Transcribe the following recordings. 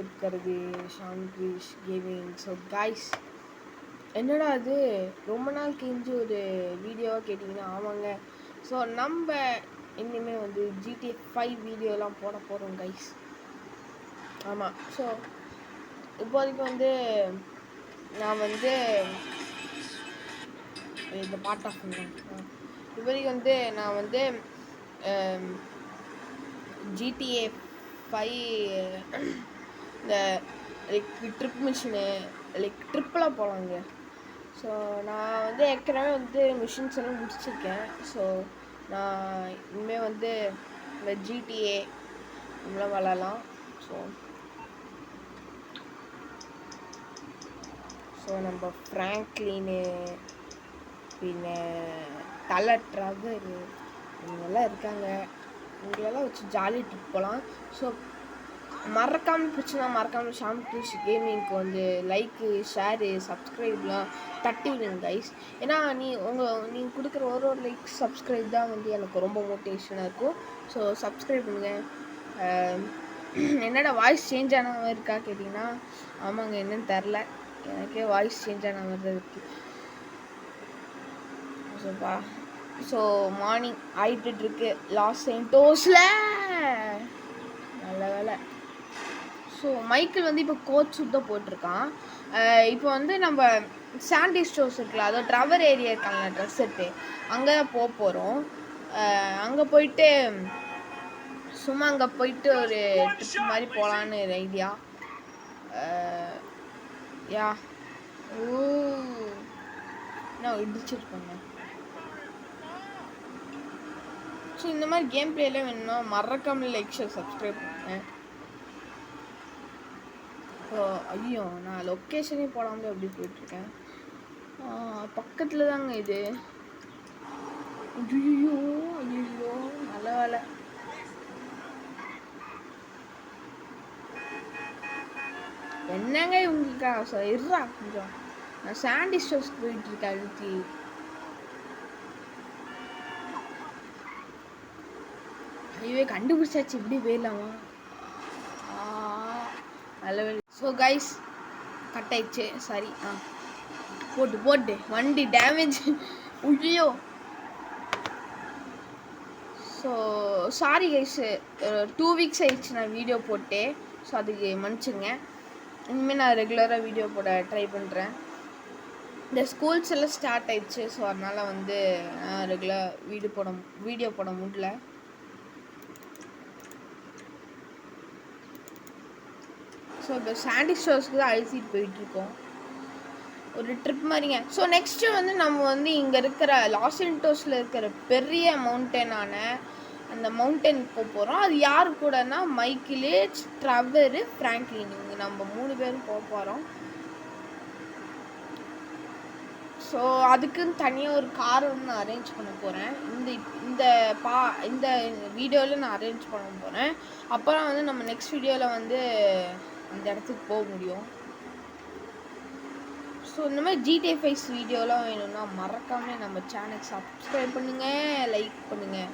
இருக்கிறது Shan Girish gaming. So guys, என்னடா அது ரொம்ப நாள் கழிஞ்சு ஒரு வீடியோவாக கேட்டிங்கன்னா, ஆமாங்க. ஸோ நம்ம இனிமேல் வந்து GTA 5 வீடியோலாம் போட போகிறோம் கைஸ். ஆமாம். ஸோ இப்போதைக்கு வந்து நான் வந்து இந்த பார்ட் ஆஃப் இப்போதைக்கு வந்து நான் வந்து GTA 5 இந்த லைக் ட்ரிப் மிஷினு லைக் ட்ரிப்பெலாம் போகலாங்க. ஸோ நான் வந்து ஏற்கனவே வந்து மிஷின்ஸ் எல்லாம் முடிச்சிருக்கேன். ஸோ நான் இனிமேல் வந்து இந்த GTA நம்மளாம் விளாட்லாம். ஸோ நம்ம ஃப்ராங்க்லினு பின்ன தலை ட்ரவரு இவங்கெல்லாம் இருக்காங்க. இவங்களெல்லாம் வச்சு ஜாலி ட்ரிப் போகலாம். ஸோ மறக்காமல் பிடிச்சினா மறக்காமல் ஷான் கிரீஷ் கேமிங்க்கு வந்து லைக்கு, ஷேரு, சப்ஸ்கிரைப்லாம் தட்டி விடுங்க கைஸ். ஏன்னா நீங்கள் கொடுக்குற ஒரு லைக் சப்ஸ்கிரைப் தான் வந்து எனக்கு ரொம்ப மோட்டிவேஷனாக இருக்கும். ஸோ சப்ஸ்கிரைப் பண்ணுங்கள். என்னோட வாய்ஸ் சேஞ்ச் ஆன மாதிரி இருக்கா கேட்டிங்கன்னா, ஆமாங்க, என்னன்னு தெரில, எனக்கே வாய்ஸ் சேஞ்ச் ஆன மாதிரி தான் இருக்குது. ஸோ மார்னிங் ஆகிட்டுருக்கு லாஸ் சேண்டோஸில். நல்ல வேலை. ஸோ மைக்கிள் வந்து இப்போ கோட் சூட் தான் போட்டிருக்கான். இப்போ வந்து நம்ம சாண்டி ஸ்டோர்ஸ் இருக்குல்ல, அதோ ட்ரவர் ஏரியா இருக்காங்க ட்ரெஸ் செட்டு, அங்கே தான் போக போகிறோம். அங்கே போயிட்டு சும்மா அங்கே போயிட்டு ஒரு ட்ரிப் மாதிரி போகலான்னு ஒரு ஐடியா. யா நான் இடிச்சிருக்கேங்க. ஸோ இந்த மாதிரி கேம் பிளேலாம் வேணும்னா மறக்காமல் லைக், ஷேர், சப்ஸ்கிரைப் பண்ணுங்க. ஸோ ஐயோ, நான் லொக்கேஷனே போடாமல் எப்படி போயிட்டுருக்கேன். பக்கத்தில் தாங்க இது. ஐயோ ஐயோ, நல்ல வேலை. என்னங்க இவங்களுக்கா? ஸோ இருறா கொஞ்சம், நான் சாண்டி ஸ்டோர்ஸ்க்கு போயிட்டுருக்கேன். அழுத்தி ஐயோ கண்டுபிடிச்சாச்சு, இப்படி போயிடலாமா? நல்ல வேலை. ஸோ கைஸ், கட் ஆயிடுச்சு. சரி, போட்டு வண்டி டேமேஜ். ஐயோ, ஸோ சாரி கைஸ், 2 வீக்ஸ் ஆயிடுச்சு நான் வீடியோ போட்டு. ஸோ அதுக்கு மன்னிச்சுங்க. இனிமேல் நான் ரெகுலராக வீடியோ போட ட்ரை பண்ணுறேன். இந்த ஸ்கூல்ஸ் எல்லாம் ஸ்டார்ட் ஆயிடுச்சு. ஸோ அதனால் வந்து நான் ரெகுலர் வீடியோ போட முடியல. ஸோ இப்போ சாண்டி ஸ்டோர்ஸ்க்கு தான் அழைச்சிட்டு போயிட்டுருக்கோம், ஒரு ட்ரிப் மாதிரிங்க. ஸோ நெக்ஸ்ட்டு வந்து நம்ம வந்து இங்கே இருக்கிற லாஸ் சேண்டோஸில் இருக்கிற பெரிய மவுண்டனான அந்த மவுண்டனுக்கு போக போகிறோம். அது யார் கூடனா மைக்கிள், ட்ரவரு, ஃப்ராங்க்லின், இவங்க நம்ம 3 பேரும் போக போகிறோம். ஸோ அதுக்குன்னு தனியாக ஒரு கார் வந்து நான் அரேஞ்ச் பண்ண போகிறேன். இந்த வீடியோவில் நான் அரேஞ்ச் பண்ண போகிறேன். அப்புறம் வந்து நம்ம நெக்ஸ்ட் வீடியோவில் வந்து அந்த இடத்துக்கு போக முடியும். ஸோ இந்த மாதிரி GTA 5 வீடியோலாம் வேணும்னா மறக்காமல் நம்ம சேனல் சப்ஸ்கிரைப் பண்ணுங்கள், லைக் பண்ணுங்கள்.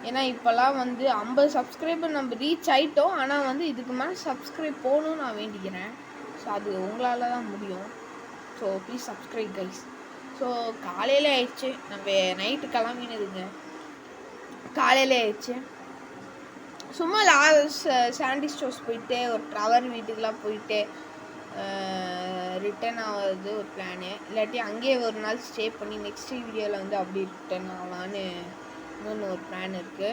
ஏன்னா இப்போல்லாம் வந்து 50 சப்ஸ்கிரைபர் நம்ம ரீச் ஆகிட்டோம். ஆனால் வந்து இதுக்கு மேலே சப்ஸ்கிரைப் போகணும்னு நான் வேண்டிக்கிறேன். ஸோ அது உங்களால் தான் முடியும். So please subscribe guys. So காலையில் ஆயிடுச்சு, நம்ம நைட்டு கிளம்பினதுங்க, காலையில் ஆயிடுச்சு. சும்மா சாண்டி ஸ்டோர்ஸ் போயிட்டு ஒரு ட்ரவர் வீட்டுக்கெலாம் போயிட்டு ரிட்டன் ஆகிறது ஒரு பிளானு. இல்லாட்டி அங்கேயே ஒரு நாள் ஸ்டே பண்ணி நெக்ஸ்ட் வீடியோவில் வந்து அப்படி ரிட்டன் ஆகலான்னு இன்னொன்று ஒரு பிளான் இருக்குது.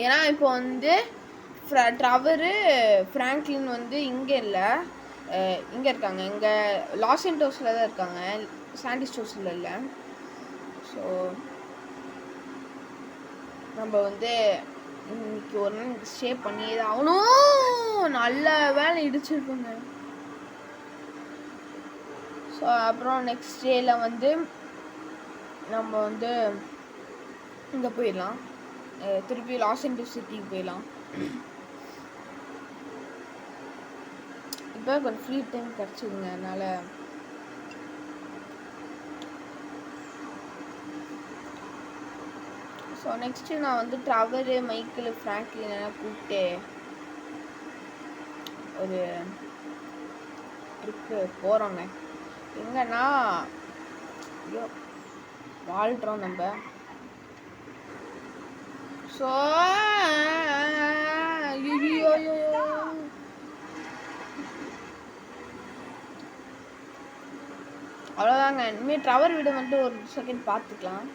ஏன்னா இப்போ வந்து ட்ரவரு, ஃப்ராங்க்லின் வந்து இங்கே இல்லை, இங்கே இருக்காங்க, இங்கே லாஸ் சேண்டோஸில் தான் இருக்காங்க, சாண்டி ஸ்டோர்ஸில் இல்லை. ஸோ நம்ம வந்து இன்னைக்கு ஒரு நாள் ஸ்டே பண்ணியே தான் ஆகணும். நல்ல வேலை இடிச்சிருப்போங்க. ஸோ அப்புறம் நெக்ஸ்ட் டேயில் வந்து நம்ம வந்து இங்கே போயிடலாம், திருப்பி லாஸ் ஏஞ்சல்ஸ் சிட்டிக்கு போயிடலாம். இப்போ கொஞ்சம் ஃப்ரீ டைம் கிடச்சிதுங்க, அதனால் ஸோ நெக்ஸ்ட்டு நான் வந்து ட்ரவரு, மைக்கிள், ஃப்ராங்க்லின் எல்லாம் கூப்பிட்டு ஒரு ட்ரிப்பு போகிறோங்க. எங்கன்னா ஐயோ வாழ்கிறோம் நம்ம. ஸோ அவ்வளோதாங்க. இனிமேல் ட்ரவர் வீடு மட்டும் ஒரு செகண்ட் பார்த்துக்கலாம்.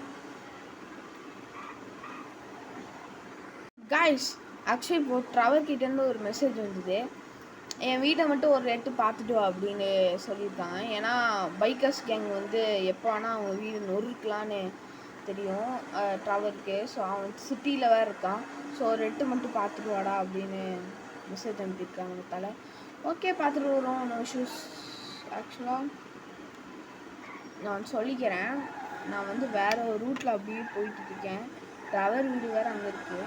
காய்ஸ் ஆக்சுவலி இப்போ ட்ரவர் கிட்டேருந்து ஒரு மெசேஜ் வந்தது. என் வீட்டை மட்டும் ஒரு எட்டு பார்த்துட்டு வா அப்படின்னு சொல்லியிருக்காங்க. ஏன்னா பைக்கர்ஸ் கேங் வந்து எப்போ வேணால் அவங்க வீடு நொறுக்கலான்னு தெரியும் ட்ரவருக்கு. ஸோ அவன் சிட்டியில் வேறு இருக்கான். ஸோ ஒரு எட்டு மட்டும் பார்த்துட்டு வாடா அப்படின்னு மெசேஜ் அனுப்பியிருக்காங்க தலை. ஓகே பார்த்துட்டு வரோம், நோ இஷ்யூஸ். ஆக்சுவலாக நான் சொல்லிக்கிறேன், நான் வந்து வேறு ஒரு ரூட்டில் அப்படியே போயிட்டுருக்கேன். ட்ரவர் வீடு வேறு அங்கே இருக்குது.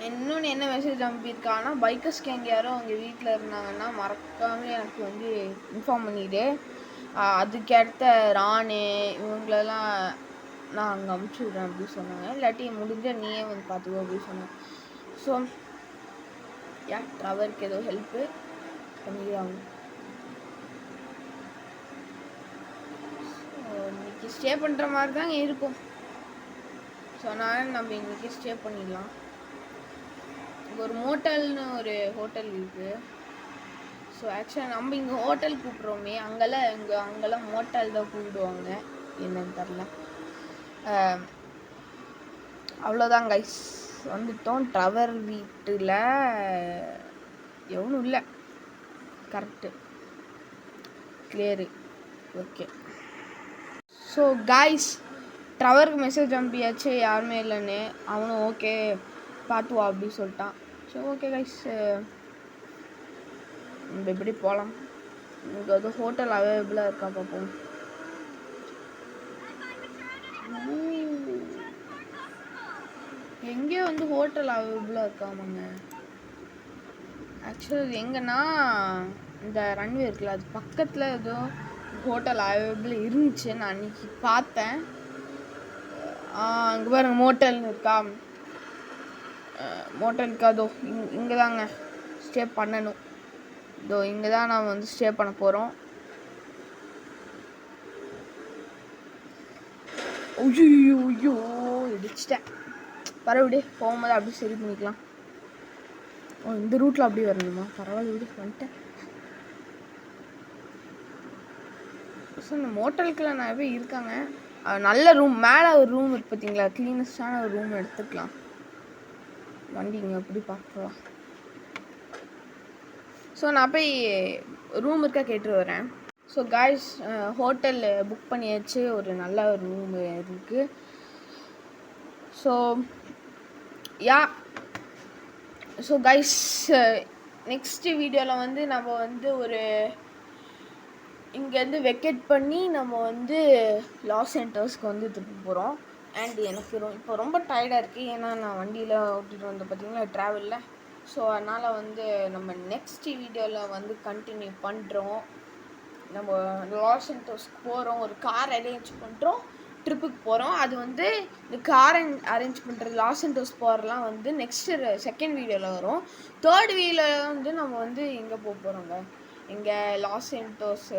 இன்னொன்று என்ன மெசேஜ் அனுப்பியிருக்காங்கன்னா, பைக்கர்ஸ் கேங் யாரும் அவங்க வீட்டில் இருந்தாங்கன்னா மறக்காமல் எனக்கு வந்து இன்ஃபார்ம் பண்ணிவிடு. அதுக்கடுத்த ராணு இவங்களெல்லாம் நான் அங்கே அமுச்சு விட்றேன் அப்படின்னு சொன்னாங்க. இல்லாட்டி முடிஞ்ச நீயே வந்து பார்த்துக்கோ அப்படின்னு சொன்னேன். ஸோ ட்ரவருக்கு ஏதோ ஹெல்ப்பு பண்ணிடுவாங்க. ஸோ இன்றைக்கி ஸ்டே பண்ணுற மாதிரி தாங்க இருக்கும். ஸோ அதனால் நம்ம இன்றைக்கி ஸ்டே பண்ணிடலாம். ஒரு மோட்டல்னு ஒரு ஹோட்டல் இருக்குது. ஸோ ஆக்சுவலாக நம்ம இங்கே ஹோட்டல் கூப்பிட்றோமே, அங்கெல்லாம் மோட்டல் தான் கூப்பிடுவாங்க, என்னன்னு தெரில. அவ்வளோதான் கைஸ், வந்துட்டோம். ட்ரவர் வீட்டில் எவனும் இல்லை. Correct, clear, okay. So guys ட்ரவருக்கு மெசேஜ் அனுப்பியாச்சு, யாருமே இல்லைன்னு. அவனும் ஓகே பார்த்து வா அப்படின்னு சொல்லிட்டான். ஸோ ஓகே கைஸ், நம்ம எப்படி போகலாம். இங்கே வந்து ஹோட்டல் அவைலபிளாக இருக்கா பார்ப்போம். எங்கேயோ வந்து ஹோட்டல் அவைலபிளாக இருக்காமாங்க. ஆக்சுவலி இது எங்கன்னா இந்த ரன்வே இருக்குல்ல, அது பக்கத்தில் ஏதோ ஹோட்டல் அவைலபிள் இருந்துச்சு. நான் அன்றைக்கி பார்த்தேன். அங்கே பாருங்க மோட்டல்னு இருக்கா. மோட்டலுக்கு அதோ இங்கே தாங்க ஸ்டே பண்ணணும். இதோ இங்கே தான் நான் வந்து ஸ்டே பண்ண போகிறோம். ஐயோ இடிச்சிட்டேன். பரவாயில்ல, போகும்போது அப்படியே சரி பண்ணிக்கலாம். இந்த ரூட்டில் அப்படியே வரணுமா? பரவாயில்ல விடு, வந்துட்டேன். ஸோ இந்த மோட்டலுக்குலாம் நிறைய பேர் இருக்காங்க. நல்ல ரூம், மேலே ஒரு ரூம் இருக்குது பார்த்தீங்களா, க்ளீனஸ்டான ஒரு ரூம் எடுத்துக்கலாம். வண்டிங்க அப்படி பார்க்கலாம். ஸோ நான் போய் ரூம் இருக்கா கேட்டு வரேன். ஸோ காய்ஸ் ஹோட்டல் புக் பண்ணியாச்சு, ஒரு நல்ல ரூம் இருக்குது. ஸோ ஸோ காய்ஸ் நெக்ஸ்ட் வீடியோவில் வந்து நம்ம வந்து ஒரு இங்கேருந்து வெக்கேட் பண்ணி நம்ம வந்து லாஸ் ஏஞ்சல்ஸ்க்கு வந்து திருப்பி போகிறோம். அண்ட் எனக்கு இப்போ ரொம்ப டயர்டாக இருக்குது. ஏன்னா நான் வண்டியில் ஓட்டிகிட்டு வந்து பார்த்திங்கன்னா ட்ராவலில். ஸோ அதனால் வந்து நம்ம நெக்ஸ்ட் வீடியோவில் வந்து கண்டினியூ பண்ணுறோம். நம்ம லாஸ் ஏஞ்சல்ஸ்க்கு போகிறோம், ஒரு கார் அரேஞ்ச் பண்ணுறோம், ட்ரிப்புக்கு போகிறோம். அது வந்து இந்த கார் அரேஞ்ச் பண்ணுறது, லாஸ் ஏஞ்சல்ஸ் போகிறலாம் வந்து நெக்ஸ்ட்டு செகண்ட் வீடியோவில் வரும். தேர்ட் வீடியோவில் வந்து நம்ம வந்து எங்கே போக போகிறோங்க, இங்கே லாஸ் ஏஞ்சல்ஸ்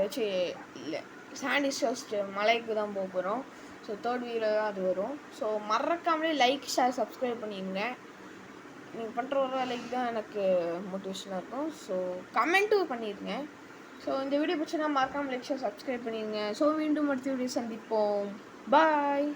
இல்லை சாண்டி கோஸ்ட் மலைக்கு தான் போக போகிறோம். ஸோ தேர்ட் வீடியோவில் தான் அது வரும். ஸோ மறக்காமலே லைக் ஷேர் சப்ஸ்கிரைப் பண்ணிடுங்க. நீங்கள் பண்ணுற ஒரு வேலைக்கு தான் எனக்கு மோட்டிவேஷனாக இருக்கும். ஸோ கமெண்ட்டும் பண்ணிடுங்க. ஸோ இந்த வீடியோ பிடிச்சா மறக்காமல் லைக் ஷேர் சப்ஸ்கிரைப் பண்ணிடுங்க. ஸோ மீண்டும் அடுத்த வீடியோ சந்திப்போம். பாய்.